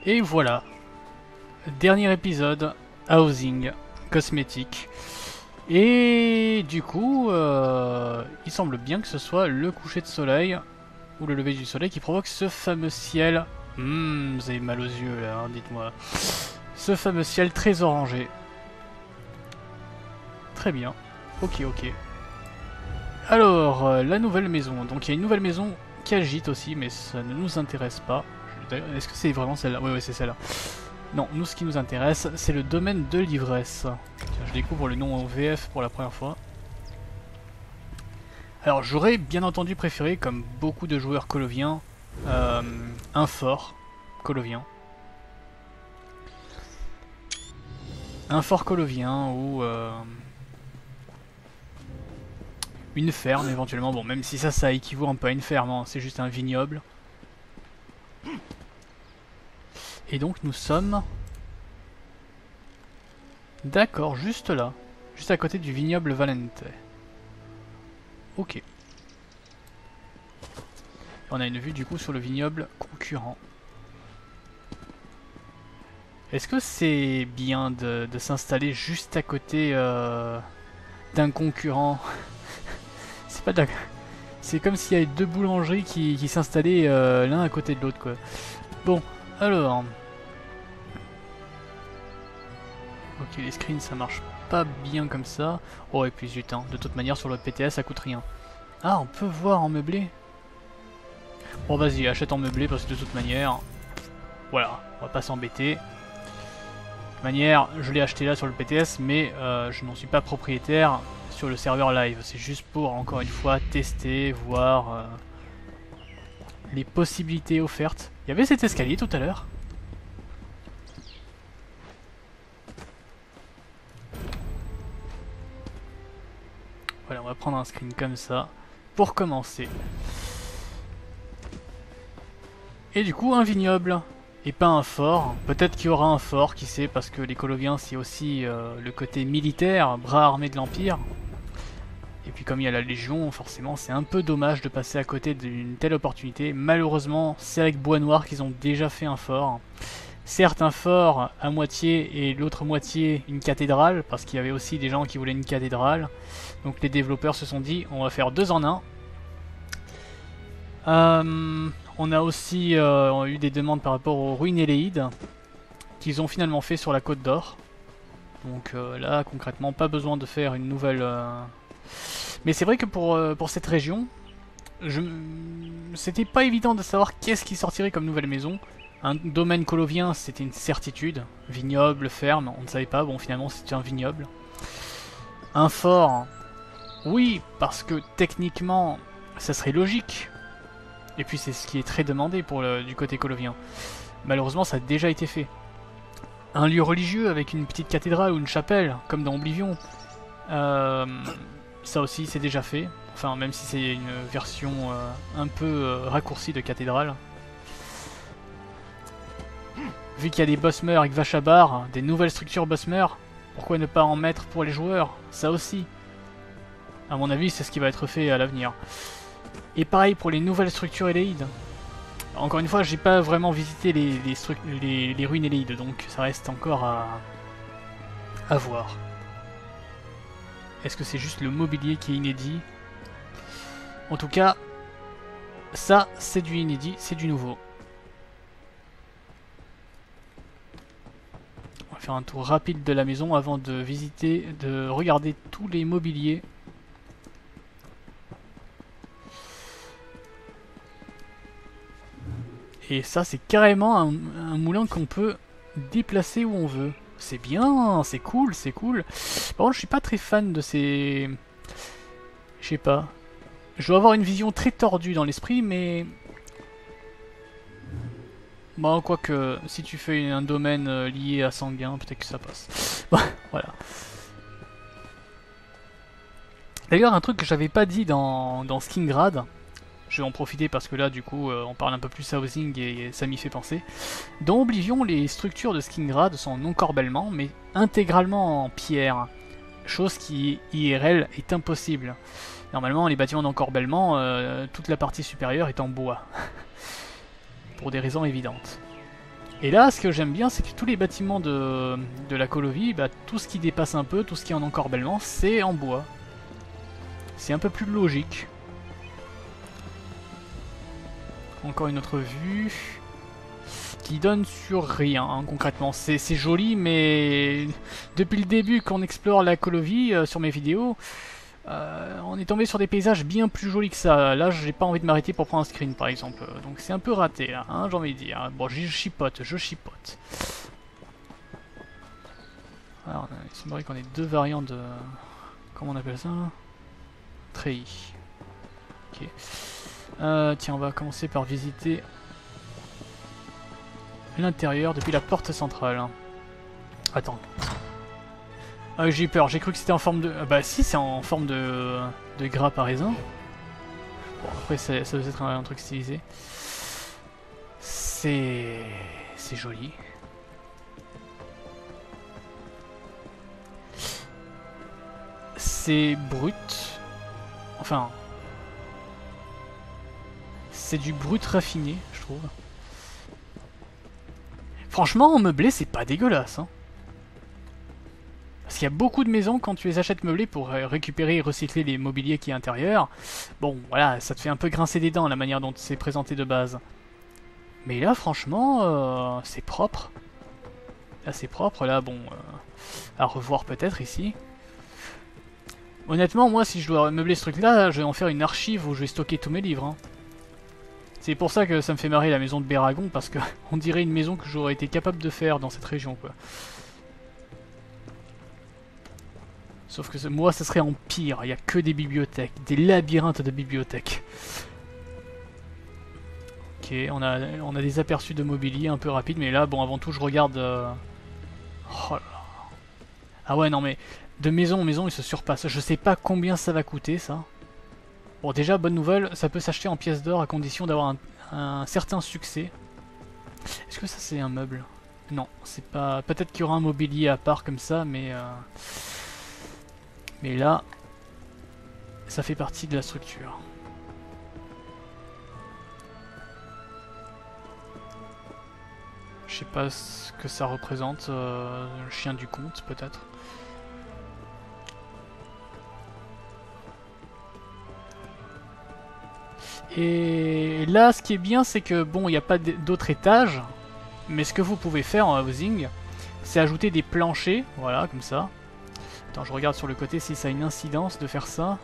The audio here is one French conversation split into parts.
Et voilà, dernier épisode, Housing, cosmétique. Et du coup, il semble bien que ce soit le coucher de soleil, ou le lever du soleil qui provoque ce fameux ciel. Vous avez mal aux yeux là, hein, dites-moi. Ce fameux ciel très orangé. Très bien, ok. Alors, la nouvelle maison. Donc il y a une nouvelle maison qui agite aussi, mais ça ne nous intéresse pas. Est-ce que c'est vraiment celle-là? Oui, c'est celle-là. Non, nous ce qui nous intéresse, c'est le domaine de l'ivresse. Tiens, je découvre le nom en VF pour la première fois. Alors j'aurais bien entendu préféré, comme beaucoup de joueurs coloviens, un fort colovien. Un fort colovien ou une ferme éventuellement. Bon, même si ça équivaut un peu à une ferme, hein, c'est juste un vignoble. Et donc nous sommes... D'accord, juste là. Juste à côté du vignoble Valente. Ok. On a une vue du coup sur le vignoble concurrent. Est-ce que c'est bien de s'installer juste à côté d'un concurrent? C'est pas d'accord. C'est comme s'il y avait deux boulangeries qui s'installaient l'un à côté de l'autre, quoi. Bon, alors... Ok, les screens ça marche pas bien comme ça. Oh, et puis zut, hein. De toute manière sur le PTS ça coûte rien. Ah, on peut voir en meublé. Bon, vas-y, achète en meublé parce que de toute manière... Voilà, on va pas s'embêter. De toute manière, je l'ai acheté là sur le PTS, mais je n'en suis pas propriétaire sur le serveur live. C'est juste pour, encore une fois, tester, voir les possibilités offertes. Il y avait cet escalier tout à l'heure. Voilà, on va prendre un screen comme ça, pour commencer. Et du coup, un vignoble, et pas un fort. Peut-être qu'il y aura un fort, qui sait, parce que les Coloviens, c'est aussi le côté militaire, bras armé de l'Empire. Et puis comme il y a la Légion, forcément, c'est un peu dommage de passer à côté d'une telle opportunité. Malheureusement, c'est avec Bois Noir qu'ils ont déjà fait un fort. Certes un fort à moitié et l'autre moitié une cathédrale, parce qu'il y avait aussi des gens qui voulaient une cathédrale. Donc les développeurs se sont dit, on va faire 2 en 1. On a aussi eu des demandes par rapport aux ruines Éléides, qu'ils ont finalement fait sur la Côte d'Or. Donc là, concrètement, pas besoin de faire une nouvelle... Mais c'est vrai que pour cette région, c'était pas évident de savoir qu'est-ce qui sortirait comme nouvelle maison. Un domaine colovien, c'était une certitude. Vignoble, ferme, on ne savait pas. Bon, finalement, c'était un vignoble. Un fort, oui, parce que techniquement, ça serait logique. Et puis, c'est ce qui est très demandé du côté colovien. Malheureusement, ça a déjà été fait. Un lieu religieux avec une petite cathédrale ou une chapelle, comme dans Oblivion. Ça aussi, c'est déjà fait. Enfin, même si c'est une version un peu raccourcie de cathédrale. Vu qu'il y a des Bosmer avec Vachabar, des nouvelles structures Bosmer, pourquoi ne pas en mettre pour les joueurs? Ça aussi. À mon avis, c'est ce qui va être fait à l'avenir. Et pareil pour les nouvelles structures Éléides. Encore une fois, j'ai pas vraiment visité les ruines Éléides, donc ça reste encore à voir. Est-ce que c'est juste le mobilier qui est inédit? En tout cas, ça, c'est du inédit, c'est du nouveau. On va faire un tour rapide de la maison avant de visiter, de regarder tous les mobiliers. Et ça, c'est carrément un moulin qu'on peut déplacer où on veut. C'est bien, c'est cool, c'est cool. Par contre, je suis pas très fan de ces... Je sais pas. Je dois avoir une vision très tordue dans l'esprit, mais... Bon, quoique, si tu fais un domaine lié à Sanguin, peut-être que ça passe. Bon, voilà. D'ailleurs, un truc que j'avais pas dit dans Skingrad, je vais en profiter parce que là, du coup, on parle un peu plus housing et ça m'y fait penser. Dans Oblivion, les structures de Skingrad sont non corbellement, mais intégralement en pierre. Chose qui, IRL, est impossible. Normalement, les bâtiments d'encorbellement, toute la partie supérieure est en bois. Pour des raisons évidentes. Et là, ce que j'aime bien, c'est que tous les bâtiments de la colonie, bah, tout ce qui dépasse un peu, tout ce qui est en encorbellement, c'est en bois. C'est un peu plus logique. Encore une autre vue qui donne sur rien, hein, concrètement. C'est joli, mais depuis le début, quand on explore la colonie sur mes vidéos, on est tombé sur des paysages bien plus jolis que ça. Là, j'ai pas envie de m'arrêter pour prendre un screen, par exemple. Donc c'est un peu raté, là, hein, j'ai envie de dire. Bon, je chipote. Alors, il semblerait qu'on ait deux variants de... Comment on appelle ça? Treillis. Ok. Tiens, on va commencer par visiter l'intérieur depuis la porte centrale. Attends. J'ai eu peur, j'ai cru que c'était en forme de... bah si, c'est en forme de grappe à raisin. Bon, après, ça doit être un truc stylisé. C'est joli. C'est brut. Enfin... C'est du brut raffiné, je trouve. Franchement, en meublé, c'est pas dégueulasse, hein. Parce qu'il y a beaucoup de maisons, quand tu les achètes meublées pour récupérer et recycler les mobiliers qui est à l'intérieur, bon, voilà, ça te fait un peu grincer des dents, la manière dont c'est présenté de base. Mais là, franchement, c'est propre. Là, c'est propre, là, bon, à revoir peut-être, ici. Honnêtement, moi, si je dois meubler ce truc-là, je vais en faire une archive où je vais stocker tous mes livres, hein. C'est pour ça que ça me fait marrer la maison de Béragon, parce que on dirait une maison que j'aurais été capable de faire dans cette région, quoi. Sauf que moi, ça serait en pire. Il n'y a que des bibliothèques, des labyrinthes de bibliothèques. Ok, on a des aperçus de mobilier un peu rapides, mais là, bon, avant tout, je regarde... Oh là là. Ah ouais, non, mais de maison en maison, il se surpasse. Je sais pas combien ça va coûter, ça. Bon, déjà, bonne nouvelle, ça peut s'acheter en pièces d'or à condition d'avoir un certain succès. Est-ce que ça, c'est un meuble? Non, c'est pas... Peut-être qu'il y aura un mobilier à part comme ça, mais... Mais là, ça fait partie de la structure. Je sais pas ce que ça représente, le chien du comte peut-être. Et là, ce qui est bien, c'est que bon, il n'y a pas d'autres étages, mais ce que vous pouvez faire en housing, c'est ajouter des planchers, voilà, comme ça. Attends, je regarde sur le côté si ça a une incidence de faire ça.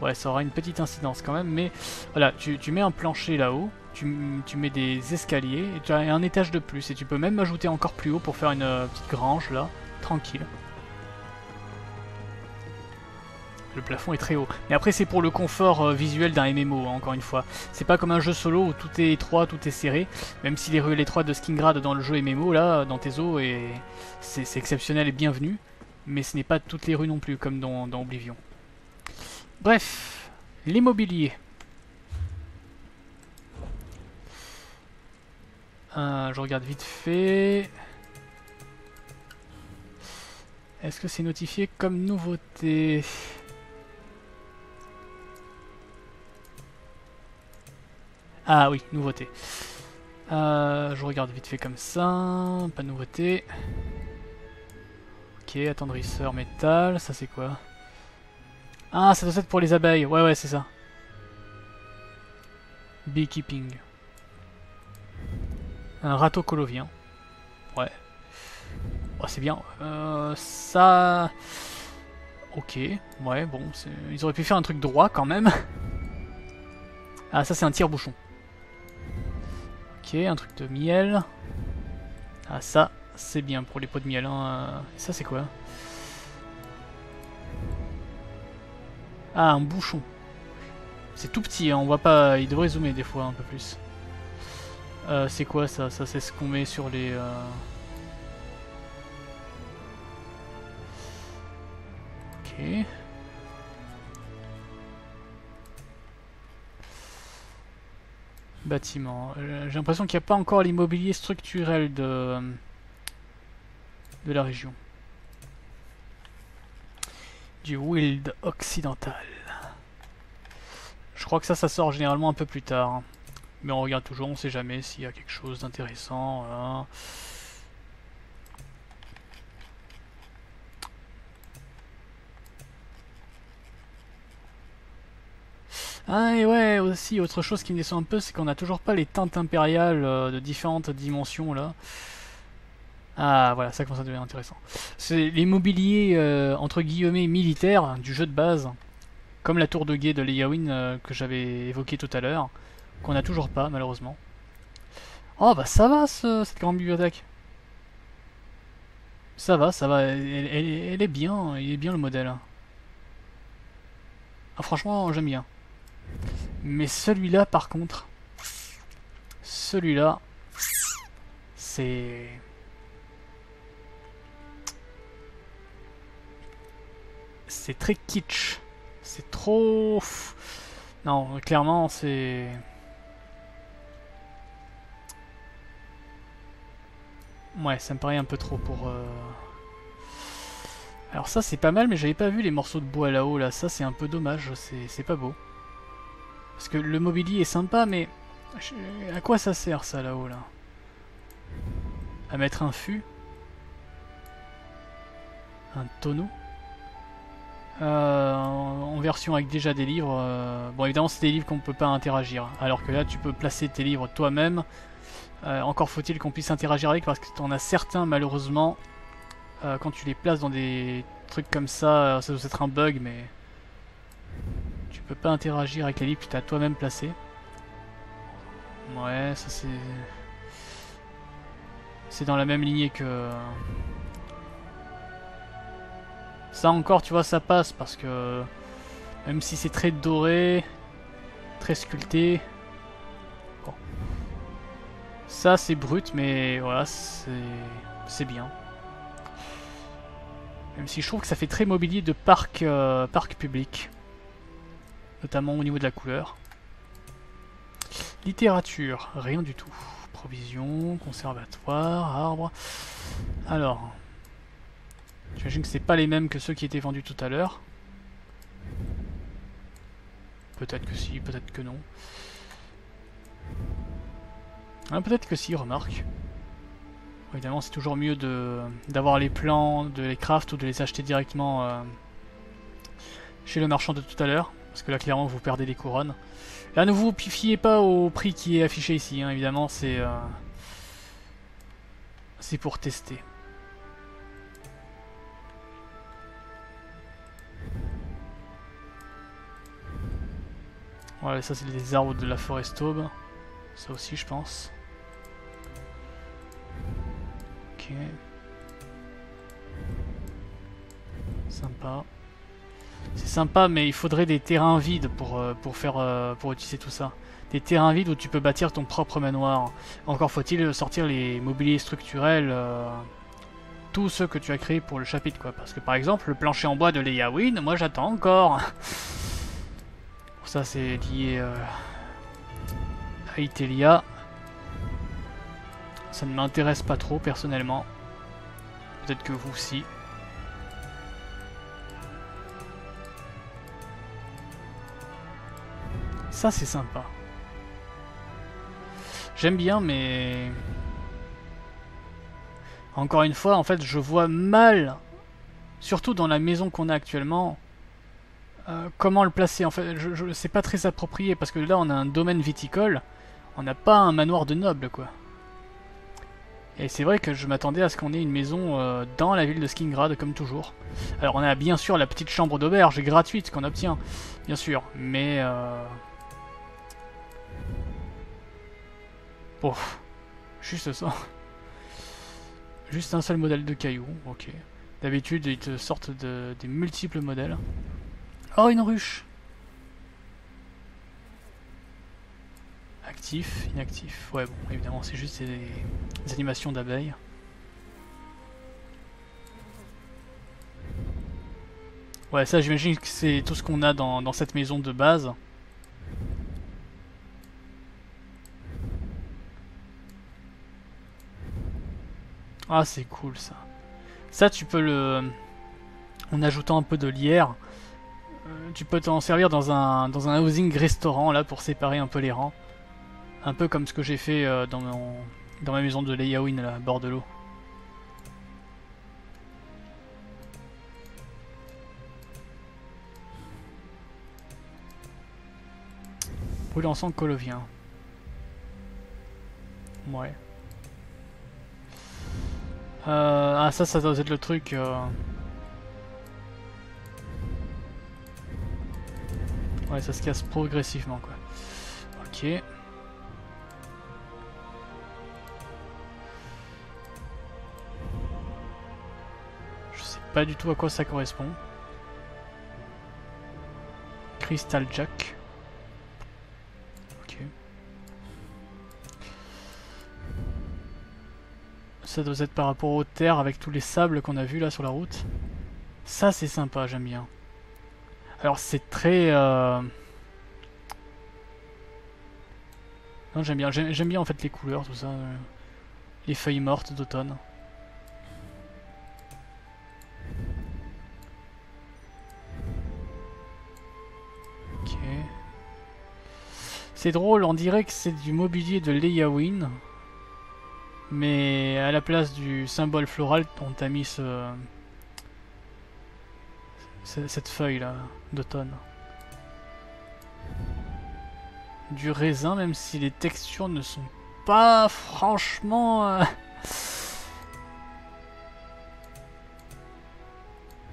Ouais, ça aura une petite incidence quand même, mais voilà, tu mets un plancher là-haut, tu mets des escaliers, et tu as un étage de plus, et tu peux même ajouter encore plus haut pour faire une petite grange là, tranquille. Le plafond est très haut. Mais après, c'est pour le confort visuel d'un MMO, hein, encore une fois. C'est pas comme un jeu solo où tout est étroit, tout est serré. Même si les ruelles étroites de Skingrad dans le jeu MMO, là, dans tes eaux, c'est exceptionnel et bienvenu. Mais ce n'est pas toutes les rues non plus, comme dans Oblivion. Bref, l'immobilier. Je regarde vite fait. Est-ce que c'est notifié comme nouveauté ? Ah oui, nouveauté. Je regarde vite fait comme ça. Pas de nouveauté. Ok, attendrisseur métal. Ça c'est quoi? Ah, ça doit être pour les abeilles. Ouais, ouais, c'est ça. Beekeeping. Un râteau colovien. Ouais. Oh, c'est bien. Ça... Ok. Ouais, bon. Ils auraient pu faire un truc droit quand même. Ah, ça c'est un tire-bouchon. Ok, un truc de miel. Ah, ça, c'est bien pour les pots de miel. Hein. Ça, c'est quoi? Ah, un bouchon. C'est tout petit, hein. On voit pas... Il devrait zoomer des fois un peu plus. C'est quoi ça? Ça, c'est ce qu'on met sur les... Ok. Bâtiment. J'ai l'impression qu'il n'y a pas encore l'immobilier structurel de la région. Du Wild occidental. Je crois que ça sort généralement un peu plus tard. Mais on regarde toujours, on sait jamais s'il y a quelque chose d'intéressant. Voilà. Ah et ouais, aussi, autre chose qui me déçoit un peu, c'est qu'on n'a toujours pas les teintes impériales de différentes dimensions là. Ah voilà, ça commence à devenir intéressant. C'est les mobiliers entre guillemets militaires du jeu de base, comme la tour de guet de Leyaoin que j'avais évoqué tout à l'heure, qu'on n'a toujours pas malheureusement. Oh bah ça va cette grande bibliothèque. Ça va, elle est bien, il est bien le modèle. Ah franchement j'aime bien. Mais celui-là par contre, celui-là, c'est... C'est très kitsch. C'est trop... Non, clairement c'est... Ouais, ça me paraît un peu trop pour... Alors ça c'est pas mal, mais j'avais pas vu les morceaux de bois là-haut, là. Ça c'est un peu dommage, c'est pas beau. Parce que le mobilier est sympa, mais... À quoi ça sert ça là-haut, là? À mettre un fût? Un tonneau? En version avec déjà des livres... Bon évidemment c'est des livres qu'on peut pas interagir. Alors que là tu peux placer tes livres toi-même. Encore faut-il qu'on puisse interagir avec, parce que t'en as certains malheureusement... quand tu les places dans des trucs comme ça doit être un bug, mais... Tu peux pas interagir avec les livres que tu as toi-même placés. Ouais, ça c'est... C'est dans la même lignée que... Ça encore, tu vois, ça passe, parce que... Même si c'est très doré, très sculpté... Bon. Ça c'est brut, mais voilà, c'est bien. Même si je trouve que ça fait très mobilier de parc, parc public. Notamment au niveau de la couleur. Littérature, rien du tout. Provisions, conservatoire, arbre. Alors, j'imagine que c'est pas les mêmes que ceux qui étaient vendus tout à l'heure. Peut-être que si, peut-être que non. Ah, peut-être que si, remarque. Évidemment, c'est toujours mieux d'avoir les plans, de les craft ou de les acheter directement chez le marchand de tout à l'heure. Parce que là, clairement, vous perdez des couronnes. Là, ne vous fiez pas au prix qui est affiché ici, hein, évidemment, c'est pour tester. Voilà, ça c'est les arbres de la forêt Staube. Ça aussi, je pense. Ok. Sympa. C'est sympa, mais il faudrait des terrains vides pour utiliser tout ça. Des terrains vides où tu peux bâtir ton propre manoir. Encore faut-il sortir les mobiliers structurels, tous ceux que tu as créés pour le chapitre, quoi. Parce que par exemple, le plancher en bois de Leyaoin, moi j'attends encore. Ça c'est lié à Itelia. Ça ne m'intéresse pas trop personnellement. Peut-être que vous aussi. Ça c'est sympa. J'aime bien, mais... Encore une fois, en fait, je vois mal, surtout dans la maison qu'on a actuellement, comment le placer. En fait, c'est pas très approprié, parce que là, on a un domaine viticole, on n'a pas un manoir de noble, quoi. Et c'est vrai que je m'attendais à ce qu'on ait une maison dans la ville de Skingrad, comme toujours. Alors, on a bien sûr la petite chambre d'auberge gratuite qu'on obtient, bien sûr, mais... Bon, juste ça. Juste un seul modèle de caillou, ok. D'habitude, ils te sortent des multiples modèles. Oh, une ruche! Actif, inactif. Ouais, bon, évidemment, c'est juste des animations d'abeilles. Ouais, ça, j'imagine que c'est tout ce qu'on a dans cette maison de base. Ah, c'est cool, ça. Ça, tu peux le... En ajoutant un peu de lierre, tu peux t'en servir dans un housing restaurant, là, pour séparer un peu les rangs. Un peu comme ce que j'ai fait dans ma maison de Leyaoin, là, à bord de l'eau. Brûle ensemble colovien. Ouais. Ah ça doit être le truc. Ouais, ça se casse progressivement quoi. Ok. Je sais pas du tout à quoi ça correspond. Crystal Jack. Ok. Ça doit être par rapport aux terres avec tous les sables qu'on a vus là sur la route. Ça c'est sympa, j'aime bien. Alors c'est très... Non, j'aime bien en fait les couleurs, tout ça. Les feuilles mortes d'automne. Ok. C'est drôle, on dirait que c'est du mobilier de Leyaoin. Mais à la place du symbole floral, on t'a mis cette feuille là d'automne. Du raisin, même si les textures ne sont pas franchement...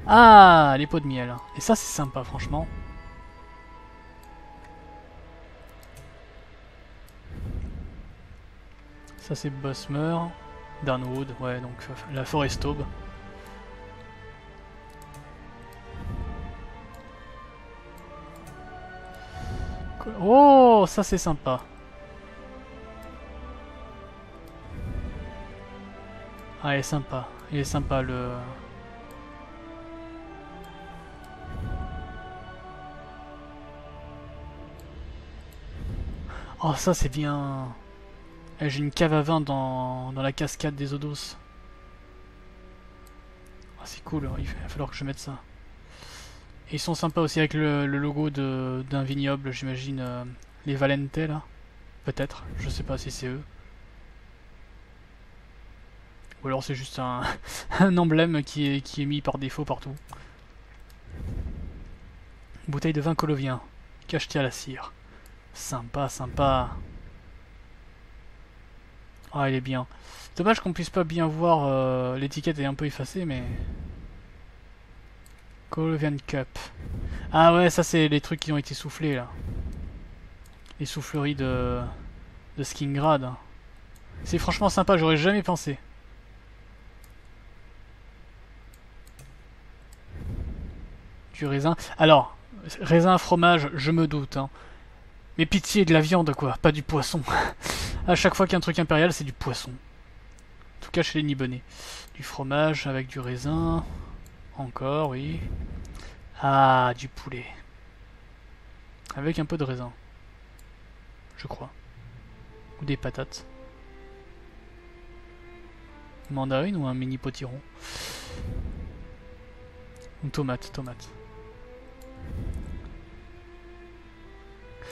Ah, les pots de miel. Et ça c'est sympa franchement. Ça c'est Bosmer. Darnwood, ouais, donc la forest aube. Oh, ça c'est sympa. Ah, il est sympa. Il est sympa le... Oh, ça c'est bien. J'ai une cave à vin dans la cascade des eaux douces. Oh, c'est cool, il va falloir que je mette ça. Et ils sont sympas aussi avec le logo d'un vignoble, j'imagine. Les Valente là. Peut-être, je sais pas si c'est eux. Ou alors c'est juste un emblème qui est mis par défaut partout. Bouteille de vin colovien. Cacheté à la cire. Sympa, sympa. Ah, il est bien. Dommage qu'on puisse pas bien voir, l'étiquette est un peu effacée, mais... Colovian Cup. Ah ouais, ça c'est les trucs qui ont été soufflés là. Les souffleries de Skingrad. C'est franchement sympa, j'aurais jamais pensé. Du raisin. Alors, raisin, fromage, je me doute. Hein. Mais pitié, de la viande quoi, pas du poisson. À chaque fois qu'il y a un truc impérial, c'est du poisson. En tout cas chez les Nibonnais. Du fromage avec du raisin. Encore, oui. Ah, du poulet. Avec un peu de raisin. Je crois. Ou des patates. Mandarine ou un mini potiron. Une tomate.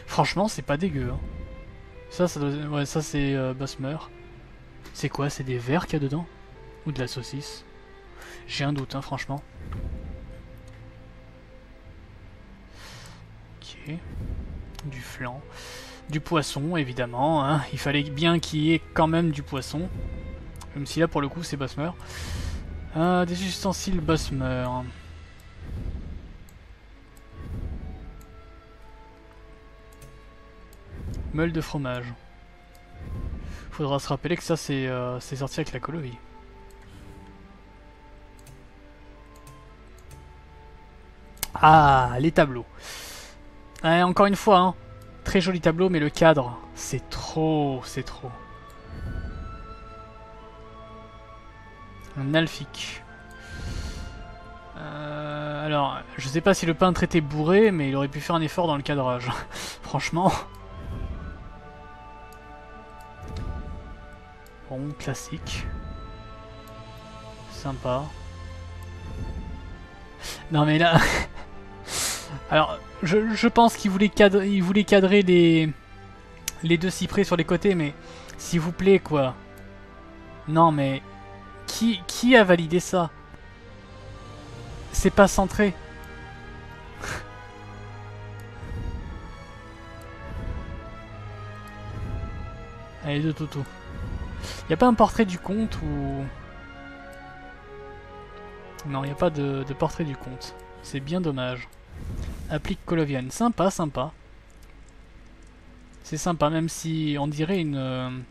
Franchement, c'est pas dégueu. Hein. Ça doit... Ouais, ça c'est Bosmer. C'est quoi? C'est des vers qu'il y a dedans? Ou de la saucisse? J'ai un doute, hein, franchement. Ok. Du flan. Du poisson, évidemment. Hein. Il fallait bien qu'il y ait quand même du poisson. Même si là, pour le coup, c'est Bosmer. Des ustensiles Bosmer. Meule de fromage. Faudra se rappeler que ça, c'est sorti avec la colonie. Ah, les tableaux. Encore une fois, hein, très joli tableau, mais le cadre, c'est trop, Un alphique. Alors, je sais pas si le peintre était bourré, mais il aurait pu faire un effort dans le cadrage. Franchement. Bon, classique. Sympa. Non mais là... Alors, je pense qu'il voulait cadrer Les deux cyprès sur les côtés, mais s'il vous plaît, quoi. Non, mais qui a validé ça? C'est pas centré. Allez, de Toto. Y a pas un portrait du comte ou... Non, y a pas de portrait du comte. C'est bien dommage. Applique colovienne. Sympa, sympa. C'est sympa, même si on dirait une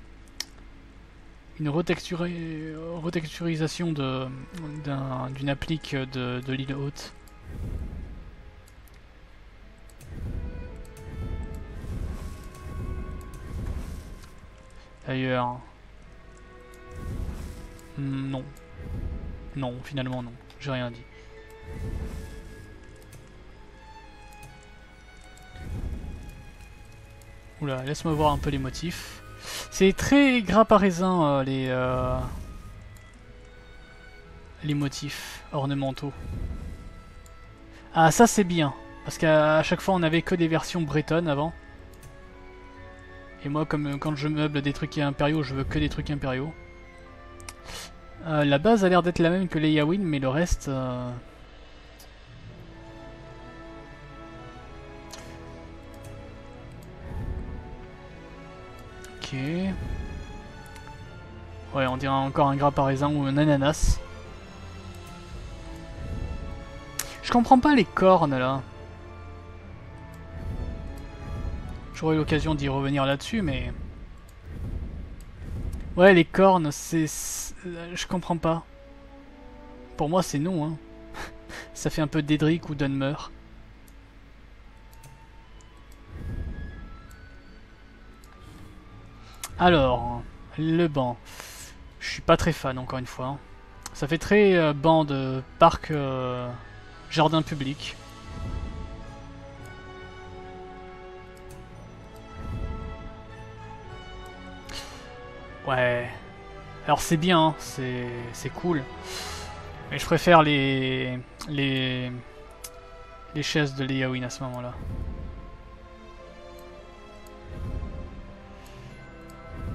retexturisation d'une applique de l'île haute. D'ailleurs... Non. Non, finalement non. J'ai rien dit. Oula, laisse-moi voir un peu les motifs. C'est très grappe à raisin, les motifs ornementaux. Ah, ça c'est bien. Parce qu'à chaque fois on avait que des versions bretonnes avant. Et moi, comme quand je meuble des trucs impériaux, je veux que des trucs impériaux. La base a l'air d'être la même que les Yawin, mais le reste... Ok. Ouais, on dirait encore un grappe à raisin ou un ananas. Je comprends pas les cornes là. J'aurai l'occasion d'y revenir là-dessus, mais... Ouais, les cornes, je comprends pas. Pour moi, c'est non, hein. Ça fait un peu Dédric ou Dunmer. Alors, le banc. Je suis pas très fan, encore une fois. Ça fait très banc de parc jardin public. Ouais. Alors c'est bien, hein, c'est cool. Mais je préfère les chaises de Léawin à ce moment-là.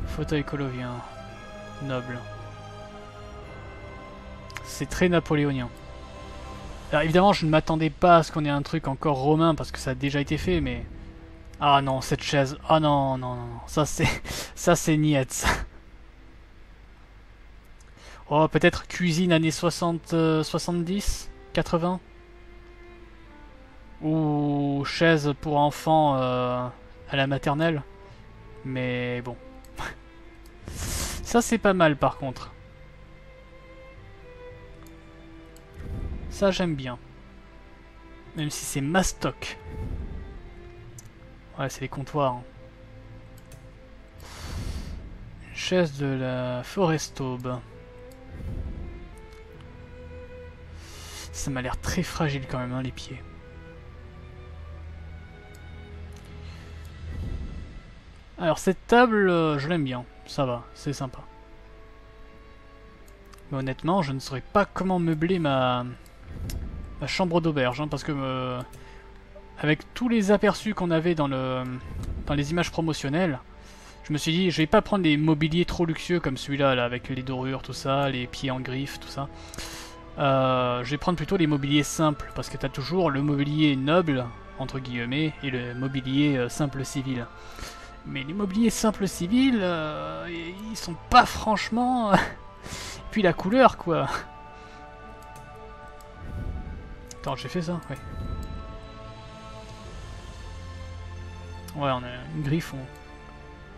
Fauteuil colovien. Noble. C'est très napoléonien. Alors évidemment, je ne m'attendais pas à ce qu'on ait un truc encore romain parce que ça a déjà été fait, mais... Ah non, cette chaise. Ah non, non, non, non. Ça c'est niette, ça. Oh, peut-être cuisine années 60, 70, 80. Ou chaise pour enfants à la maternelle. Mais bon. Ça c'est pas mal par contre. Ça j'aime bien. Même si c'est mastoc. Ouais, c'est les comptoirs. Hein. Une chaise de la Forestaube. Ça m'a l'air très fragile quand même, hein, les pieds. Alors cette table, je l'aime bien. Ça va, c'est sympa. Mais honnêtement, je ne saurais pas comment meubler ma chambre d'auberge, hein, parce que avec tous les aperçus qu'on avait dans les images promotionnelles, je me suis dit, je vais pas prendre des mobiliers trop luxueux comme celui-là, là, avec les dorures, tout ça, les pieds en griffe, tout ça. Je vais prendre plutôt les mobiliers simples, parce que t'as toujours le mobilier noble, entre guillemets, et le mobilier simple civil. Mais les mobiliers simples civils, ils sont pas franchement... Puis la couleur, quoi. Attends, j'ai fait ça? Ouais. Ouais, on a une griffe.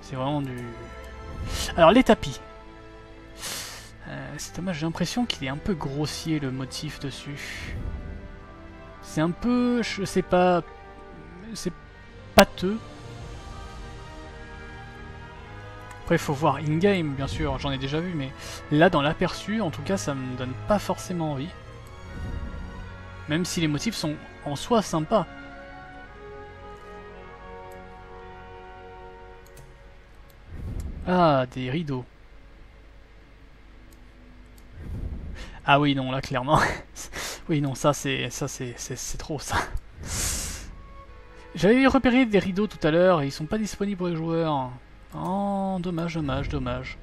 C'est vraiment du... Alors, les tapis. C'est dommage, j'ai l'impression qu'il est un peu grossier, le motif dessus. C'est un peu... Je sais pas... C'est pâteux. Après, il faut voir in-game, bien sûr, j'en ai déjà vu, mais là, dans l'aperçu, en tout cas, ça me donne pas forcément envie. Même si les motifs sont en soi sympas. Ah, des rideaux. Ah oui, non, là, clairement. Oui, non, ça, c'est trop, ça. J'avais repéré des rideaux tout à l'heure et ils sont pas disponibles pour les joueurs. Oh, dommage, dommage, dommage.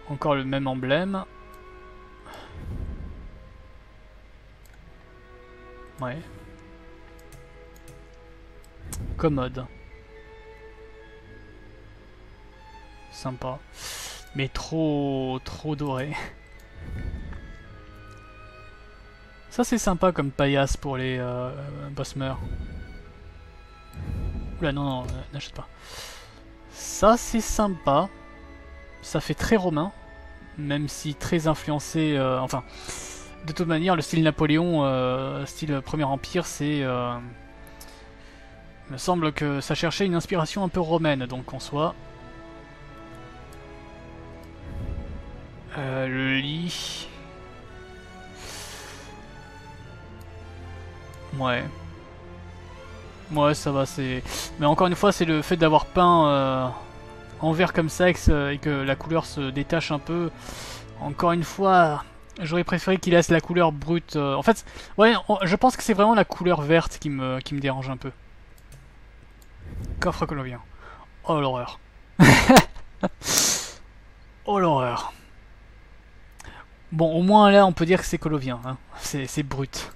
Encore le même emblème. Ouais. Commode. Sympa. Mais trop doré. Ça c'est sympa comme paillasse pour les Bosmer. Oula non, non, n'achète pas. Ça c'est sympa. Ça fait très romain. Même si très influencé... enfin, de toute manière, le style Napoléon, style Premier Empire, c'est... il me semble que ça cherchait une inspiration un peu romaine, donc en soi... le lit... Ouais. Ouais, ça va, c'est... Mais encore une fois, c'est le fait d'avoir peint en vert comme ça et que la couleur se détache un peu. Encore une fois, j'aurais préféré qu'il laisse la couleur brute. En fait, ouais, je pense que c'est vraiment la couleur verte qui me dérange un peu. Coffre colovien. Oh l'horreur. Oh l'horreur. Bon, au moins là, on peut dire que c'est colovien. Hein. C'est brut.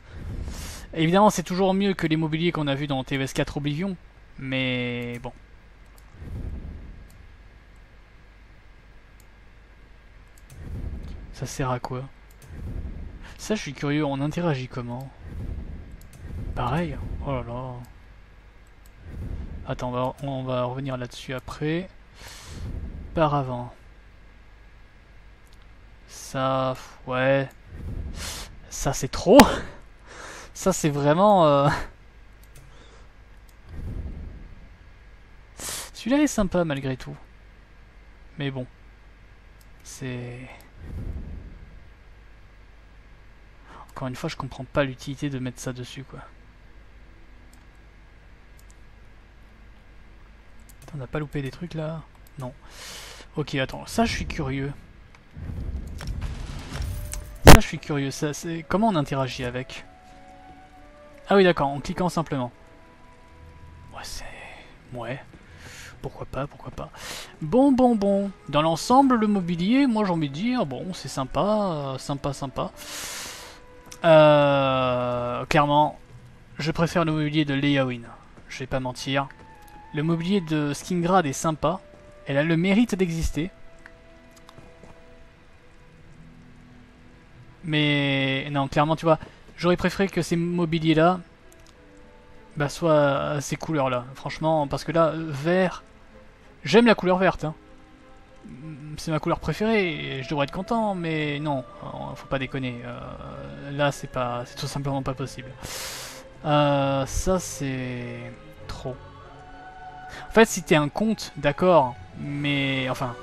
Évidemment, c'est toujours mieux que les mobiliers qu'on a vus dans TVS4 Oblivion, mais bon. Ça sert à quoi? Ça, je suis curieux, on interagit comment? Pareil? Oh là là. Attends, on va revenir là-dessus après. Par avant. Ça... Ouais... Ça, c'est trop. Ça, c'est vraiment... Celui-là est sympa, malgré tout. Mais bon. C'est... Encore une fois, je comprends pas l'utilité de mettre ça dessus, quoi. On n'a pas loupé des trucs, là? Non. Ok, attends. Ça, je suis curieux. Ça, je suis curieux. Ça, comment on interagit avec? Ah oui, d'accord, en cliquant simplement. Ouais, c'est... Ouais. Pourquoi pas, pourquoi pas. Bon, bon, bon. Dans l'ensemble, le mobilier, moi j'ai envie de dire, bon, c'est sympa, sympa, sympa. Clairement, je préfère le mobilier de Leyaoin. Je vais pas mentir. Le mobilier de Skingrad est sympa. Elle a le mérite d'exister. Mais non, clairement, tu vois, j'aurais préféré que ces mobiliers-là bah, soient ces couleurs-là. Franchement, parce que là, vert... J'aime la couleur verte, hein. C'est ma couleur préférée et je devrais être content, mais non, faut pas déconner. Là, c'est tout simplement pas possible. Ça, c'est trop. En fait, si t'es un comte, d'accord, mais enfin,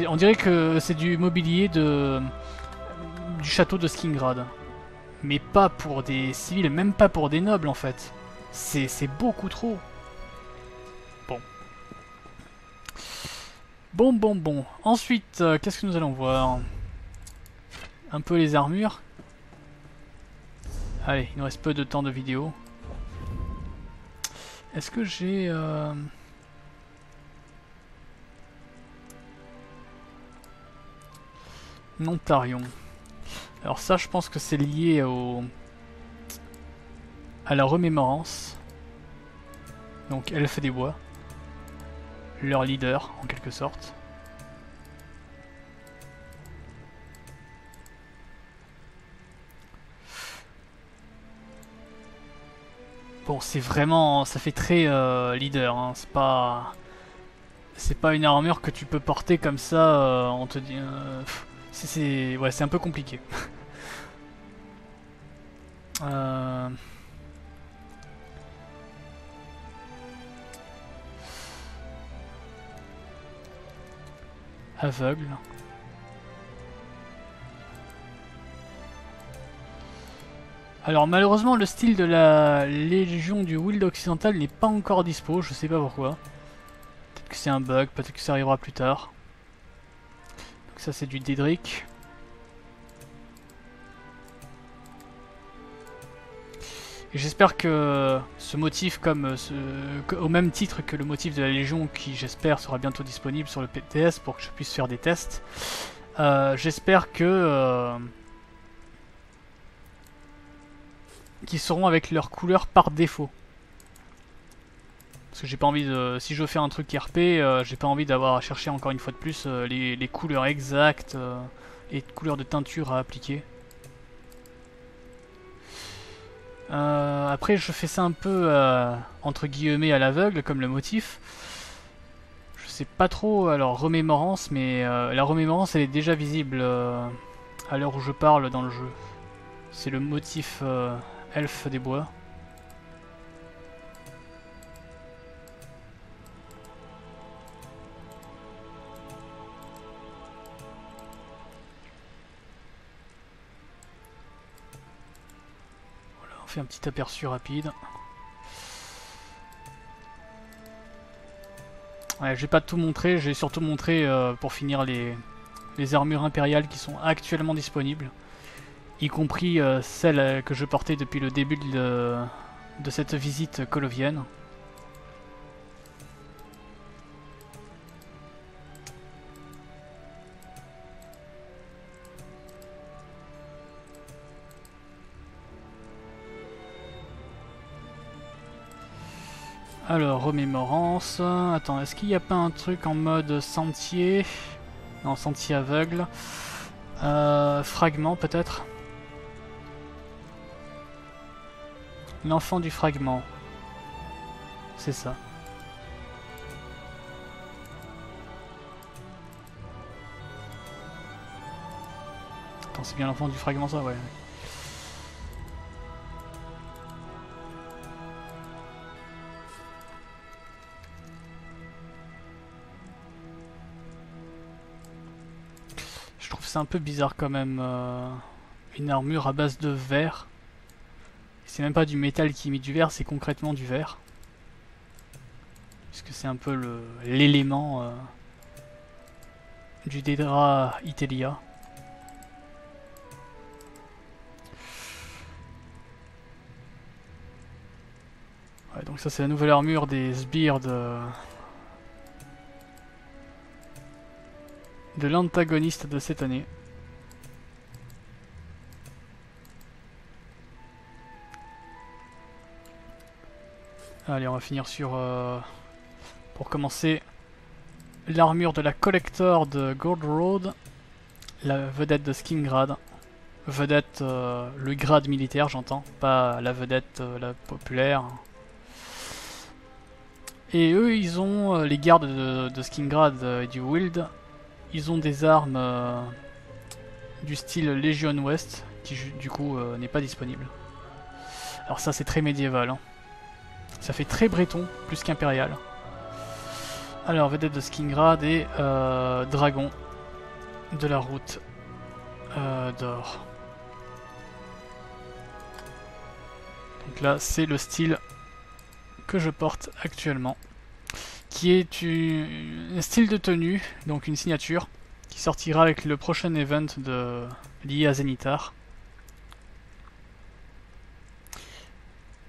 on dirait que c'est du mobilier du château de Skingrad, mais pas pour des civils, même pas pour des nobles en fait. C'est beaucoup trop. Bon. Bon, bon, bon. Ensuite, qu'est-ce que nous allons voir? Un peu les armures. Allez, il nous reste peu de temps de vidéo. Est-ce que j'ai... Nontarion. Alors ça, je pense que c'est lié à la remémorance. Donc, Elfe des Bois. Leur leader, en quelque sorte. Bon, c'est vraiment... ça fait très leader, hein. C'est pas... C'est pas une armure que tu peux porter comme ça, on te dit... ouais, c'est un peu compliqué. Aveugle. Alors malheureusement le style de la Légion du Wild Occidental n'est pas encore dispo, je sais pas pourquoi. Peut-être que c'est un bug, peut-être que ça arrivera plus tard. Donc ça c'est du Et j'espère que ce motif, au même titre que le motif de la Légion, qui j'espère sera bientôt disponible sur le PTS pour que je puisse faire des tests, j'espère que qu'ils seront avec leur couleur par défaut. Parce que j'ai pas envie de... Si je veux faire un truc RP, j'ai pas envie d'avoir à chercher encore une fois de plus les couleurs exactes et couleurs de teinture à appliquer. Après je fais ça un peu entre guillemets à l'aveugle comme le motif. Je sais pas trop, alors remémorance, mais la remémorance elle est déjà visible à l'heure où je parle dans le jeu. C'est le motif elfe des bois. On fait un petit aperçu rapide. Ouais, je vais pas tout montrer, j'ai surtout montré pour finir les armures impériales qui sont actuellement disponibles, y compris celles que je portais depuis le début de cette visite colovienne. Alors, remémorance. Attends, est-ce qu'il n'y a pas un truc en mode sentier? Non, sentier aveugle. Fragment, peut-être? L'enfant du fragment. C'est ça. Attends, c'est bien l'enfant du fragment, ça? Ouais. Je trouve ça un peu bizarre quand même, une armure à base de verre. C'est même pas du métal qui émet du verre, c'est concrètement du verre. Puisque c'est un peu l'élément du Daedra Itelia. Ouais, donc ça c'est la nouvelle armure des sbires de l'antagoniste de cette année. Allez, on va finir sur, pour commencer, l'armure de la Collector de Gold Road, la vedette de Skingrad. Vedette, le grade militaire, j'entends, pas la vedette, la populaire. Et eux, ils ont, les gardes de Skingrad et du Wild, ils ont des armes du style Légion West, qui du coup n'est pas disponible. Alors ça c'est très médiéval, hein. Ça fait très breton, plus qu'impérial. Alors, vedette de Skingrad et dragon de la route d'or. Donc là, c'est le style que je porte actuellement, qui est un style de tenue, donc une signature, qui sortira avec le prochain event lié à Zenitar.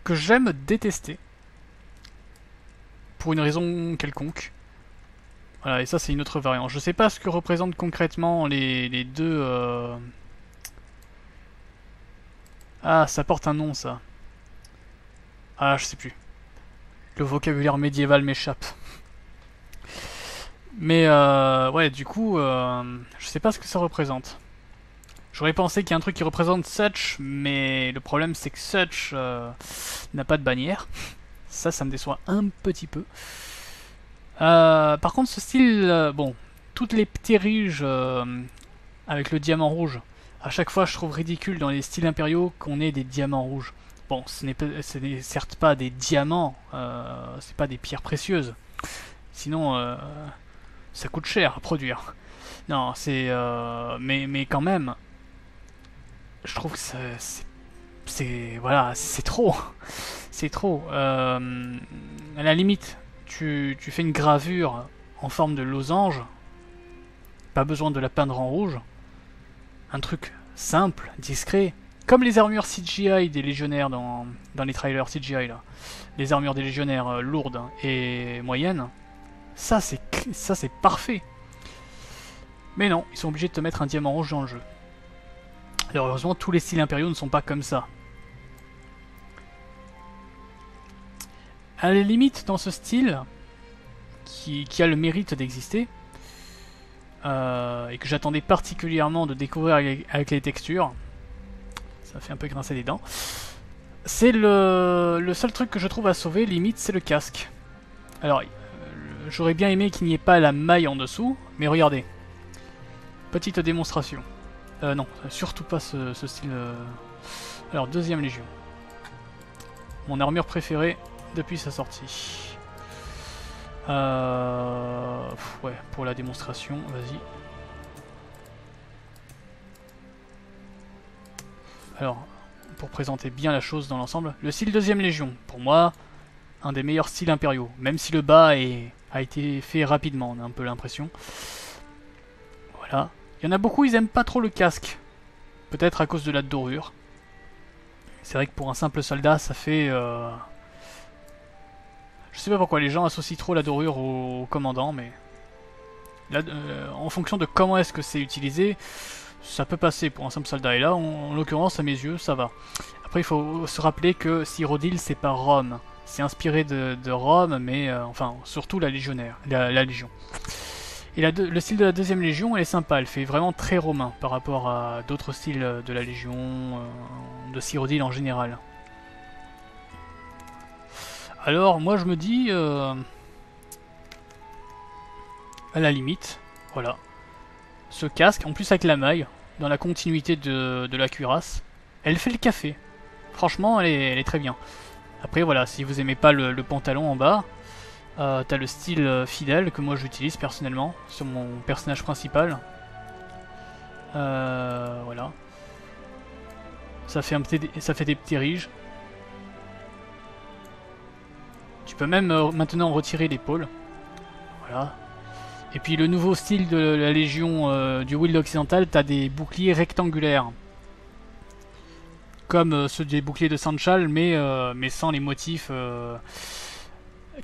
Que j'aime détester. Pour une raison quelconque. Voilà, et ça c'est une autre variante. Je sais pas ce que représentent concrètement les deux... Ah, ça porte un nom ça. Ah, je sais plus. Le vocabulaire médiéval m'échappe. Mais ouais, du coup, je sais pas ce que ça représente. J'aurais pensé qu'il y a un truc qui représente Such, mais le problème c'est que Such n'a pas de bannière. Ça me déçoit un petit peu. Par contre, ce style, bon, toutes les pteriges avec le diamant rouge, à chaque fois je trouve ridicule dans les styles impériaux qu'on ait des diamants rouges. Bon, ce n'est certes pas des diamants, c'est pas des pierres précieuses. Sinon, ça coûte cher à produire. Non, c'est... mais quand même, je trouve que voilà, c'est trop. C'est trop. À la limite, tu fais une gravure en forme de losange. Pas besoin de la peindre en rouge. Un truc simple, discret, comme les armures CGI des légionnaires dans les trailers CGI là, les armures des légionnaires lourdes et moyennes, ça c'est parfait. Mais non, ils sont obligés de te mettre un diamant rouge dans le jeu. Alors heureusement, tous les styles impériaux ne sont pas comme ça. À la limite, dans ce style, qui a le mérite d'exister, et que j'attendais particulièrement de découvrir avec les textures, ça fait un peu grincer les dents, c'est le seul truc que je trouve à sauver, limite, c'est le casque. Alors, j'aurais bien aimé qu'il n'y ait pas la maille en dessous, mais regardez. Petite démonstration. Non, surtout pas ce style... Alors, deuxième légion. Mon armure préférée depuis sa sortie. Ouais, pour la démonstration, vas-y. Alors, pour présenter bien la chose dans l'ensemble, le style deuxième légion, pour moi, un des meilleurs styles impériaux. Même si le bas a été fait rapidement, on a un peu l'impression. Voilà. Il y en a beaucoup, ils aiment pas trop le casque. Peut-être à cause de la dorure. C'est vrai que pour un simple soldat, ça fait... Je sais pas pourquoi les gens associent trop la dorure au commandant, mais... Là, en fonction de comment est-ce que c'est utilisé, ça peut passer pour un simple soldat. Et là, en l'occurrence, à mes yeux, ça va. Après, il faut se rappeler que Cyrodiil, c'est pas Rome. C'est inspiré de Rome, mais... enfin, surtout la légionnaire, la légion. Et le style de la deuxième légion, elle est sympa. Elle fait vraiment très romain par rapport à d'autres styles de la légion, de Cyrodiil en général. Alors, moi, je me dis... à la limite, voilà. Ce casque, en plus avec la maille, dans la continuité de la cuirasse, elle fait le café. Franchement, elle est très bien. Après, voilà, si vous aimez pas le pantalon en bas, t'as le style fidèle que moi j'utilise personnellement sur mon personnage principal. Voilà. Ça fait des petits riges. Tu peux même maintenant retirer l'épaule. Voilà. Et puis le nouveau style de la Légion du Wild Occidental, t'as des boucliers rectangulaires. Comme ceux des boucliers de Sanchal, mais sans les motifs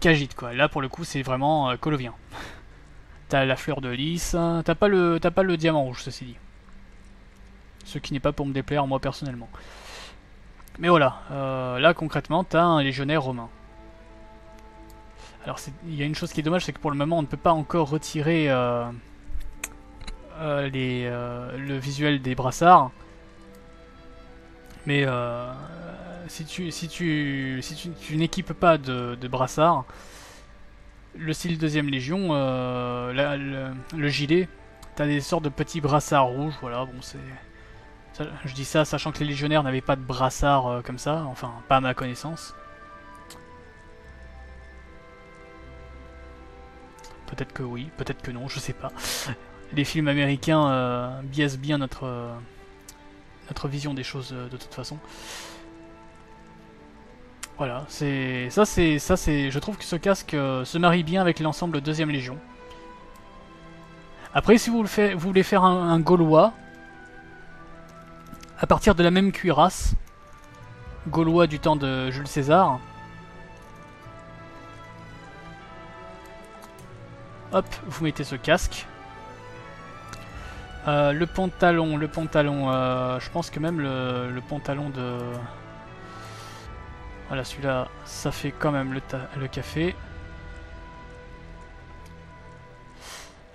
Khajiit, quoi. Là pour le coup c'est vraiment colovien. T'as la fleur de lys, t'as pas le diamant rouge, ceci dit. Ce qui n'est pas pour me déplaire moi personnellement. Mais voilà, là concrètement t'as un légionnaire romain. Alors il y a une chose qui est dommage, c'est que pour le moment on ne peut pas encore retirer le visuel des brassards. Mais si tu n'équipes pas de brassard, le style deuxième légion, le gilet, t'as des sortes de petits brassards rouges, voilà, bon c'est... Je dis ça sachant que les légionnaires n'avaient pas de brassard comme ça, enfin pas à ma connaissance. Peut-être que oui, peut-être que non, je sais pas. Les films américains biaisent bien notre vision des choses de toute façon. Voilà, je trouve que ce casque se marie bien avec l'ensemble deuxième légion. Après, si vous voulez faire un Gaulois, à partir de la même cuirasse, Gaulois du temps de Jules César, hop, vous mettez ce casque. Le pantalon, je pense que même le pantalon de... Voilà, celui-là, ça fait quand même le café.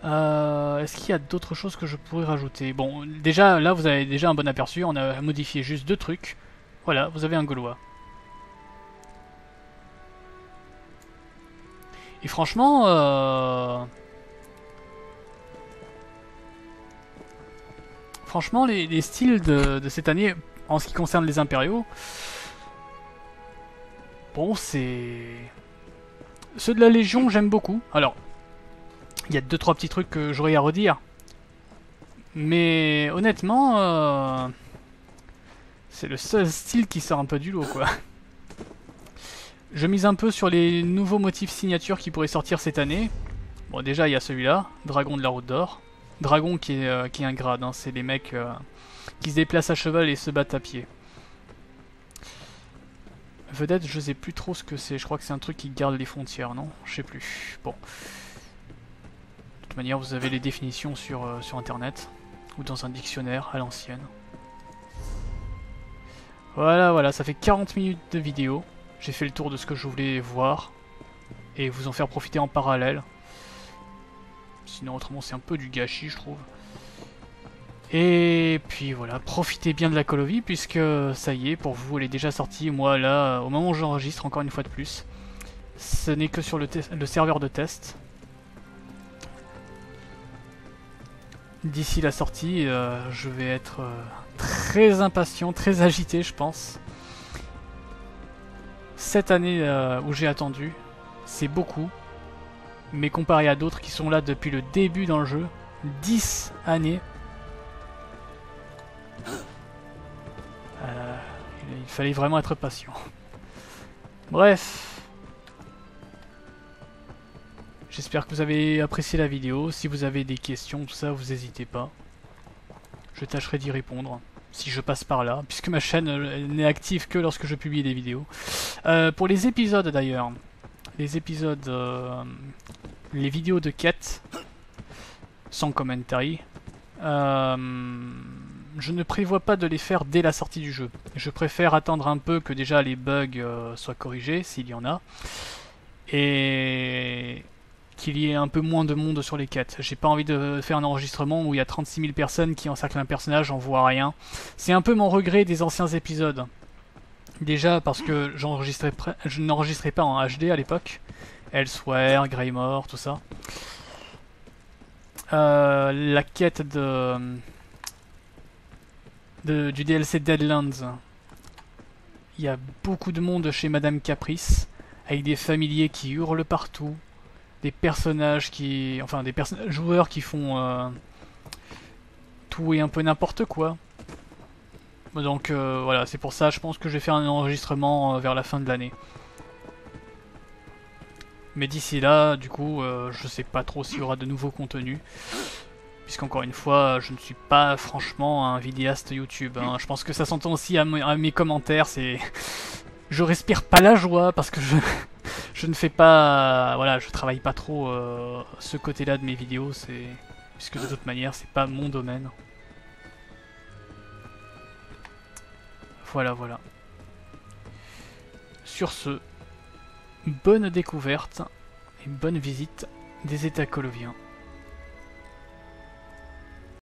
Est-ce qu'il y a d'autres choses que je pourrais rajouter? Bon, déjà, là, vous avez déjà un bon aperçu. On a modifié juste 2 trucs. Voilà, vous avez un Gaulois. Et franchement, les styles de cette année, en ce qui concerne les impériaux, bon, c'est... Ceux de la Légion, j'aime beaucoup. Alors, il y a 2-3 petits trucs que j'aurais à redire. Mais honnêtement, c'est le seul style qui sort un peu du lot, quoi. Je mise un peu sur les nouveaux motifs signatures qui pourraient sortir cette année. Bon, déjà, il y a celui-là, Dragon de la Route d'Or. Dragon qui est un grade, hein, c'est les mecs qui se déplacent à cheval et se battent à pied. Vedette, je sais plus trop ce que c'est. Je crois que c'est un truc qui garde les frontières, non? Je sais plus. Bon. De toute manière, vous avez les définitions sur internet. Ou dans un dictionnaire à l'ancienne. Voilà, voilà. Ça fait 40 minutes de vidéo. J'ai fait le tour de ce que je voulais voir. Et vous en faire profiter en parallèle. Sinon, autrement, c'est un peu du gâchis, je trouve. Et puis voilà, profitez bien de la Call of Duty puisque ça y est, pour vous elle est déjà sortie. Moi là, au moment où j'enregistre, encore une fois de plus, ce n'est que sur le serveur de test. D'ici la sortie, je vais être très impatient, très agité je pense. Cette année où j'ai attendu, c'est beaucoup. Mais comparé à d'autres qui sont là depuis le début dans le jeu, 10 années. Il fallait vraiment être patient. Bref. J'espère que vous avez apprécié la vidéo. Si vous avez des questions, tout ça, vous n'hésitez pas. Je tâcherai d'y répondre. Si je passe par là. Puisque ma chaîne n'est active que lorsque je publie des vidéos. Pour les épisodes d'ailleurs. Les épisodes... les vidéos de quête. Sans commentary. Je ne prévois pas de les faire dès la sortie du jeu. Je préfère attendre un peu que déjà les bugs soient corrigés, s'il y en a. Et qu'il y ait un peu moins de monde sur les quêtes. J'ai pas envie de faire un enregistrement où il y a 36 000 personnes qui encerclent un personnage, j'en vois rien. C'est un peu mon regret des anciens épisodes. Déjà parce que je n'enregistrais pas en HD à l'époque. Elsewhere, Greymore, tout ça. La quête du DLC Deadlands. Il y a beaucoup de monde chez Madame Caprice, avec des familiers qui hurlent partout, des personnages qui... Enfin, des joueurs qui font tout et un peu n'importe quoi. Donc voilà, c'est pour ça, je pense que je vais faire un enregistrement vers la fin de l'année. Mais d'ici là, du coup, je sais pas trop s'il y aura de nouveaux contenus. Puisqu'encore une fois, je ne suis pas franchement un vidéaste YouTube. Hein. Je pense que ça s'entend aussi à mes commentaires. Je respire pas la joie parce que je ne fais pas... Voilà, je travaille pas trop ce côté-là de mes vidéos. Puisque de toute manière, c'est pas mon domaine. Voilà, voilà. Sur ce, bonne découverte et bonne visite des États coloviens.